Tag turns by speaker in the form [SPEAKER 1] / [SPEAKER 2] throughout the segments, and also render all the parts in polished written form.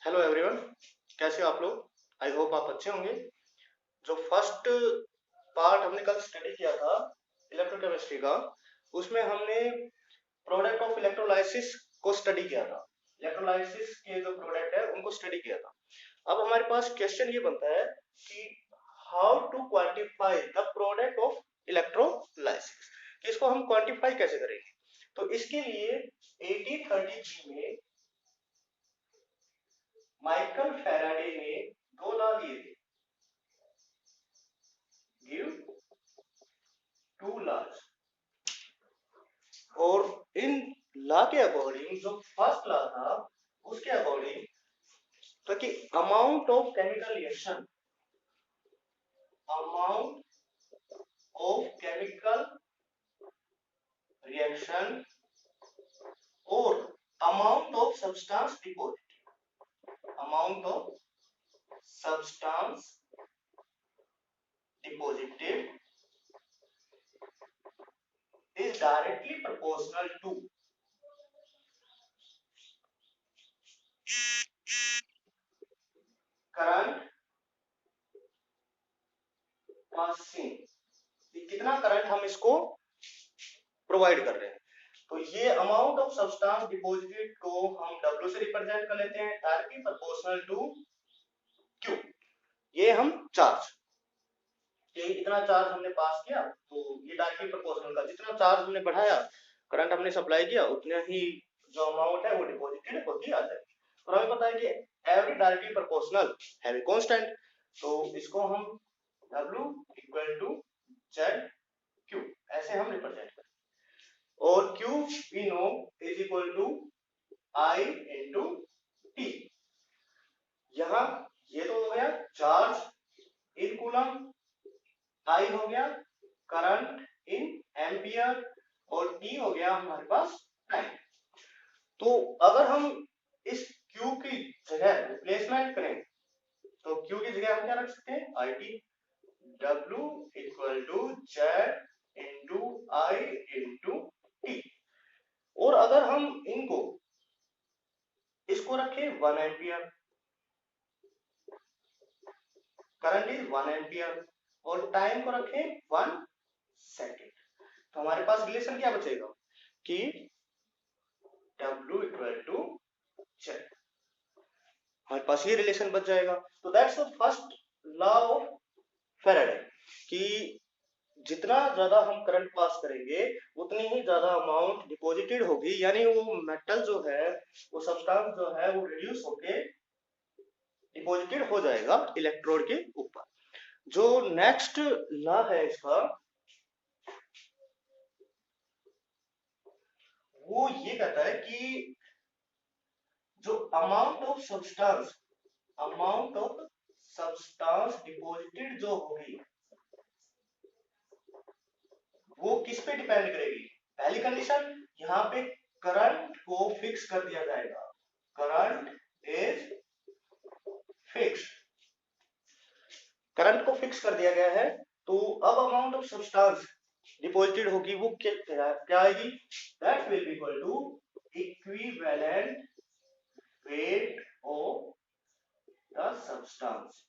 [SPEAKER 1] Hello everyone, कैसे हो आप लोग। आई होप आप अच्छे होंगे। जो फर्स्ट पार्ट हमने कल स्टडी किया था इलेक्ट्रोकेमिस्ट्री का, उसमें हमने प्रोडक्ट ऑफ इलेक्ट्रोलाइसिस को स्टडी किया था। इलेक्ट्रोलाइसिस के जो प्रोडक्ट है उनको स्टडी किया था। अब हमारे पास क्वेश्चन ये बनता है कि how to quantify the product of electrolysis, कि इसको हम क्वांटिफाई कैसे करेंगे। तो इसके लिए 1833 में माइकल फैराडे ने दो लॉ दिए थे। गिव टू लॉज, और इन लॉ के अकॉर्डिंग जो फर्स्ट लॉ था उसके अकॉर्डिंग तो कि अमाउंट ऑफ केमिकल रिएक्शन और amount of substance deposited is directly proportional to current passing, कितना करंट हम इसको प्रोवाइड कर रहे हैं। तो ये अमाउंट ऑफ सब्सटेंस डिपॉजिटेड को हम W से रिप्रेजेंट कर लेते हैं, डायरेक्टली प्रोपोर्शनल टू Q। ये हम चार्ज, ये इतना चार्ज हमने पास किया तो ये डायरेक्टली प्रोपोर्शनल का जितना चार्ज हमने बढ़ाया, करंट हमने सप्लाई किया, उतना ही जो अमाउंट है वो डिपॉजिटेड होती आ जाएगी। और हमें पता है कि every directly proportional have a constant, तो इसको हम W इक्वल टू ZQ ऐसे हम रिप्रेजेंट करें। और Q we know is equal to I into T। यहां ये तो हो गया चार्ज इन कूलम, I हो गया करंट इन एम्पियर, और T हो गया हमारे पास टाइम। तो अगर हम इस Q की जगह रिप्लेसमेंट करें तो Q की जगह हम क्या रख सकते हैं, IT। W equal to Z into I into T। और अगर हम इनको इसको रखें 1 एम्पियर, करंट इज 1 एम्पियर, और टाइम को रखें 1 सेकेंड, तो हमारे पास रिलेशन क्या बचेगा कि W इक्वल टू Z, हमारे पास ये रिलेशन बच जाएगा। तो that's the first law of Faraday, कि जितना ज्यादा हम करंट पास करेंगे उतनी ही ज्यादा अमाउंट डिपॉजिटेड होगी, यानी वो मेटल जो है, वो सब्सटेंस जो है वो रिड्यूस होके डिपॉजिटेड हो जाएगा इलेक्ट्रोड के ऊपर। जो नेक्स्ट लॉ है इसका, वो ये कहता है कि जो अमाउंट ऑफ सब्सटेंस डिपॉजिटेड जो होगी वो किस पे डिपेंड करेगी। पहली कंडीशन, यहाँ पे करंट को फिक्स कर दिया जाएगा, करंट इज फिक्स्ड, करंट को फिक्स कर दिया गया है। तो अब अमाउंट ऑफ सब्सटेंस डिपॉजिटेड होगी वो क्या आएगी, that will be equal to equivalent weight of the substance.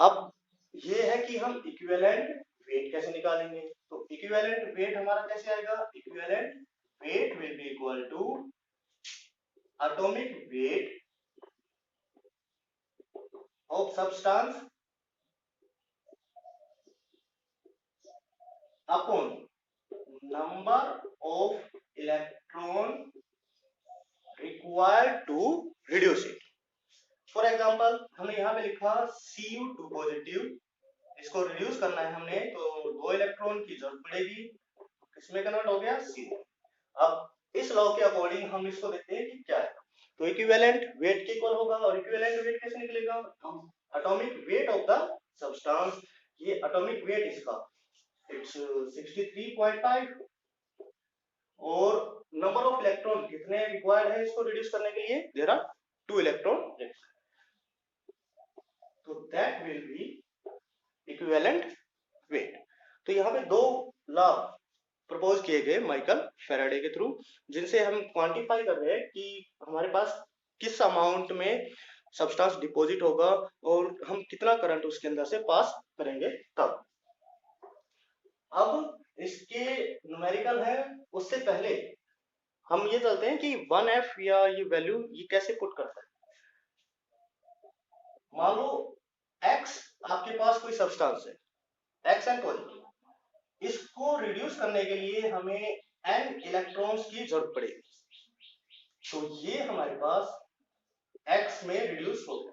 [SPEAKER 1] अब ये है कि हम इक्विवेलेंट वेट कैसे निकालेंगे। तो इक्विवेलेंट वेट हमारा कैसे आएगा, equivalent weight will be equal to atomic weight of substance upon number of electron required to reduce it. For example हमने यहाँ पे लिखा Cu2 पॉजिटिव, इसको रिड्यूस करना है हमने तो 2 इलेक्ट्रॉन की जरूरत पड़ेगी, किसमें कन्वर्ट हो गया C। अब इस लॉ के अकॉर्डिंग हम इसको देखते हैं कि क्या है। तो इक्विवेलेंट वेट के इक्वल होगा, और इक्विवेलेंट वेट कैसे निकलेगा, हम atomic weight of the substance, ये एटॉमिक वेट इसका इट्स 63.5, और नंबर ऑफ इलेक्ट्रॉन कितने रिक्वायर्ड है इसको रिड्यूस करने के लिए, देयर आर 2 इलेक्ट्रॉन, तो that will B equivalent weight. तो यहाँ पे दो लॉ प्रपोज किए गए माइकल फैराडे के थ्रू, जिनसे हम क्वांटिफाई कर रहे हैं कि हमारे पास किस अमाउंट में सब्सटेंस डिपॉजिट होगा और हम कितना करंट उसके अंदर से पास करेंगे तब। अब इसके न्यूमेरिकल है, उससे पहले हम ये चलते हैं कि 1F या ये वैल्यू ये कैसे पुट करता है। मान लो X आपके पास कोई सब्सटेंस है, X एन पॉजिटिव, इसको रिड्यूस करने के लिए हमें n इलेक्ट्रॉन्स की जरूरत पड़ेगी। तो ये हमारे पास X में रिड्यूस हो गया,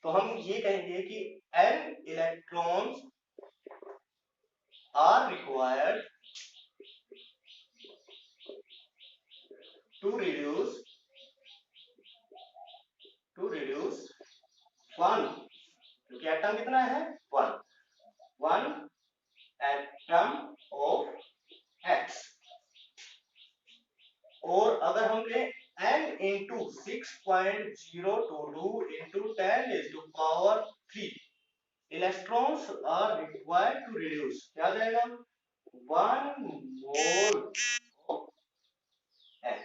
[SPEAKER 1] तो हम ये कहेंगे कि n electrons are required to reduce 1, क्योंकि एटम कितना है 1 एटम ऑफ X। और अगर हम कहें n into 6.022 into 10⁻³ electrons are required to reduce, क्या आ जाएगा 1 मोल ऑफ X।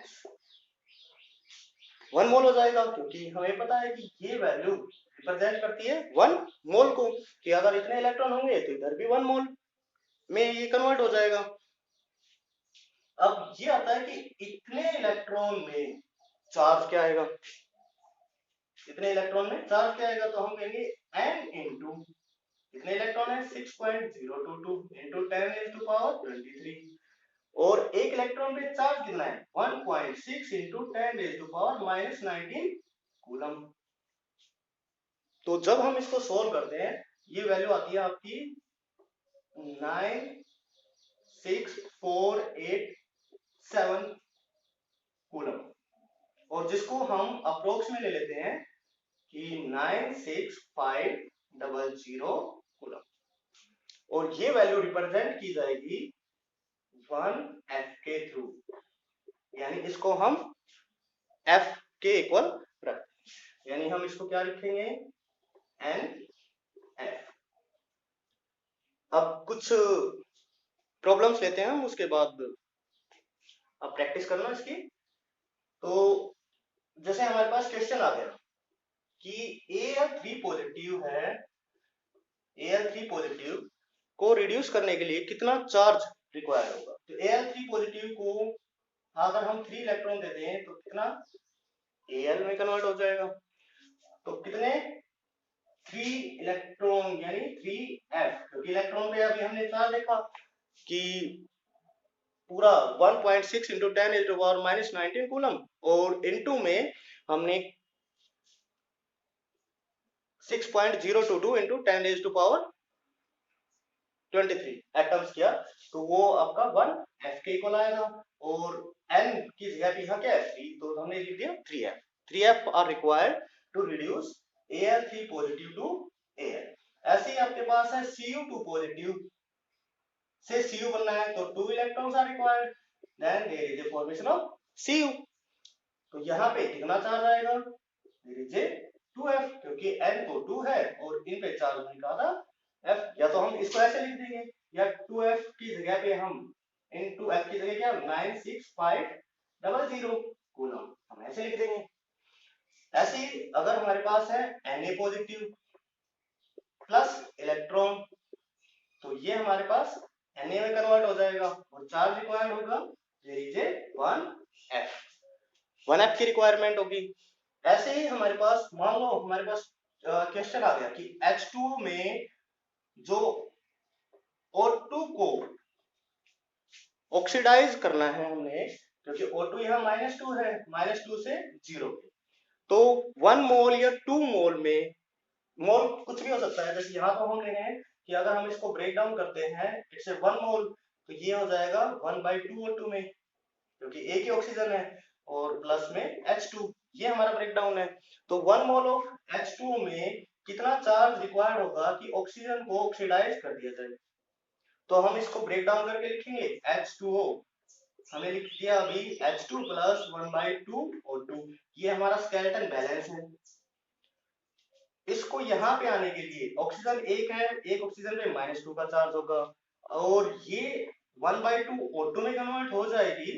[SPEAKER 1] 1 मोल हो जाएगा, क्योंकि हमें पता है कि ये वैल्यू रिप्रेजेंट करती है 1 मोल को, कि अगर इतने इलेक्ट्रॉन होंगे तो इधर भी 1 मोल में ये कन्वर्ट हो जाएगा। अब ये आता है कि इतने इलेक्ट्रॉन में चार्ज क्या आएगा, इतने इलेक्ट्रॉन में चार्ज क्या आएगा, तो हम कहेंगे n इंटू कितने इलेक्ट्रॉन है 6.022 इंटू 10⁻23, और एक इलेक्ट्रॉन पे चार्ज कितना है 1.6 इंटू 10⁻⁻19 कूलम। तो जब हम इसको सोल्व करते हैं ये वैल्यू आती है आपकी 96487 कूलम, और जिसको हम अप्रोक्स में ले लेते हैं कि 96500 कूलम, और ये वैल्यू रिप्रेजेंट की जाएगी 1F के थ्रू, यानी इसको हम F के इक्वल रखते हैं, यानी हम इसको क्या लिखेंगे NF। अब कुछ प्रॉब्लम्स लेते हैं हम, उसके बाद अब प्रैक्टिस करना इसकी। तो जैसे हमारे पास क्वेश्चन आ गया कि Al3 पॉजिटिव है, Al3 पॉजिटिव को रिड्यूस करने के लिए कितना चार्ज रिक्वायर्ड होगा। तो Al3 पॉजिटिव को अगर हम 3 इलेक्ट्रॉन देते हैं तो कितना Al में कन्वर्ट हो जाएगा, तो कितने 3 इलेक्ट्रॉन यानी 3F, क्योंकि इलेक्ट्रॉन पे अभी हमने चार्ज देखा कि पूरा 1.6 इंटू 10⁻⁻19 कूलम, और इनटू में हमने 6.022 इंटू 10⁻23 एटम्स किया, तो वो आपका 1F के इक्वल आएगा, और N की जगह पे यहाँ क्या है 3, तो हमने लिख दिया 3F। 3F are required to reduce Al3 positive to Al। ऐसे ही आपके पास है Cu2 पॉजिटिव से Cu बनना है, तो 2 electrons are required, then there is a formation of Cu। तो यहाँ पे कितना चार्ज आएगा, देयर इज ए 2F, क्योंकि N तो 2 है और इन पे चार्ज नहीं का था F, या तो हम इसको ऐसे लिख देंगे, या 2F की जगह पे हम इनटू F की जगह क्या 96500 कूलम हम ऐसे लिख देंगे। ऐसे ही अगर हमारे पास है Na पॉजिटिव प्लस इलेक्ट्रॉन, तो ये हमारे पास Na में कन्वर्ट हो जाएगा और चार्ज रिक्वायर्ड होगा देयर इज ए 1F की रिक्वायरमेंट होगी। ऐसे ही हमारे पास मान लो हमारे पास क्वेश्चन आ गया कि H2 में जो O2 को ऑक्सीडाइज करना है हमने, क्योंकि O2 यहाँ -2 है, -2 से 0 पे, तो 1 मोल या 2 मोल में, मोल कुछ भी हो सकता है, जैसे यहाँ तो हम ले रहे हैं कि अगर हम इसको ब्रेक डाउन करते हैं इट्स 1 मोल, तो ये हो जाएगा 1/2 O2 में, क्योंकि एक ही ऑक्सीजन है, और प्लस में H2, ये हमारा ब्रेक डाउन है। तो 1 मोल ऑफ H2 में कितना चार्ज रिक्वायर्ड होगा कि ऑक्सीजन को ऑक्सीडाइज कर दिया जाए, तो हम इसको ब्रेक डाउन करके लिखेंगे H2O, हमने लिख दिया अभी H2 प्लस 1/2 O2, ये हमारा स्केलेटन बैलेंस है। इसको यहाँ पे आने के लिए ऑक्सीजन एक है, एक ऑक्सीजन पे -2 का चार्ज होगा, और ये 1/2 O2 में कन्वर्ट हो जाएगी,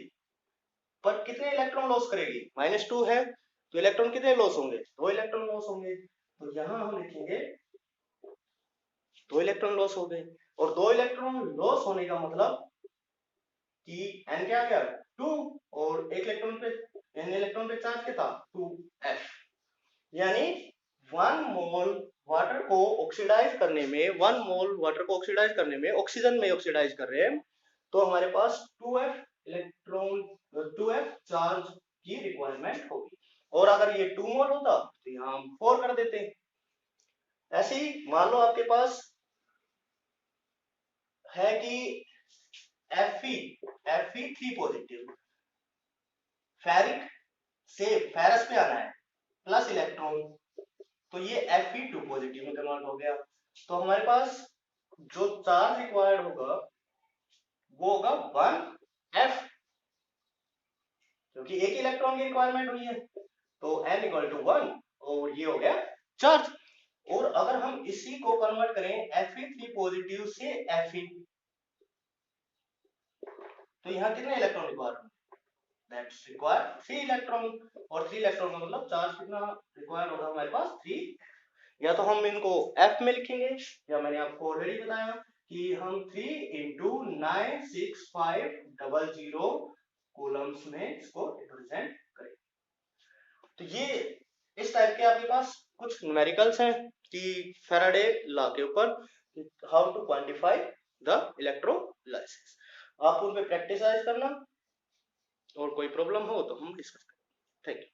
[SPEAKER 1] पर कितने इलेक्ट्रॉन लॉस करेगी? -2 है, तो इलेक्ट्रॉन कितने लॉस होंगे? 2 इलेक्ट्रॉन लॉस होंगे। तो यहाँ हम लिखेंगे 2 इलेक्ट्रॉन लॉस हो गए, और 2 इलेक्ट्रॉन लॉस होने का मतलब कि n क्या आ गया? 2, और एक इलेक्ट्रॉन पे n इलेक्ट्रॉन पे चार्ज कितना? 2f। यानी 1 मोल वाटर को ऑक्सीडाइज करने में, 1 मोल वाटर को ऑक्सीडाइज करने में ऑक्सीजन में ऑक्सीडाइज कर रहे हैं, तो हमारे पास 2f इलेक्ट्रॉन 2f चार्ज की रिक्वायरमेंट होगी। और अगर ये 2 मोल होता तो यहाँ हम 4 कर देते। ऐसे ही मान लो आपके पास है कि Fe3 पॉजिटिव, फेरिक से फेरस पे आना है प्लस इलेक्ट्रॉन, तो ये Fe2 पॉजिटिव में कन्वर्ट हो गया। तो हमारे पास जो चार्ज रिक्वायर्ड होगा वो होगा 1f, क्योंकि एक इलेक्ट्रॉन की रिक्वायरमेंट हुई है, तो n इक्वल टू 1, और ये हो गया चार्ज। और अगर हम इसी को कन्वर्ट करें Fe3 पॉजिटिव से Fe, तो यहाँ कितने इलेक्ट्रॉन रिक्वायर्ड होंगे? दैट्स रिक्वायर 3 इलेक्ट्रॉन, और 3 इलेक्ट्रॉन का मतलब चार्ज कितना रिक्वायर्ड होगा हमारे पास? 3। या तो हम इनको F में लिखेंगे, या मैंने आपको ऑलरेडी बताया कि हम 3 into 96500 कॉलम्स में इसको रिप्रेजेंट करें। तो ये इस टाइप के आपके पास कुछ न्यूमेरिकल्स हैं कि फैराडे लॉ के ऊपर how to quantify the electrolysis. आप उन पे प्रैक्टिस करना, और कोई प्रॉब्लम हो तो हम डिस्कस करें। Thank you.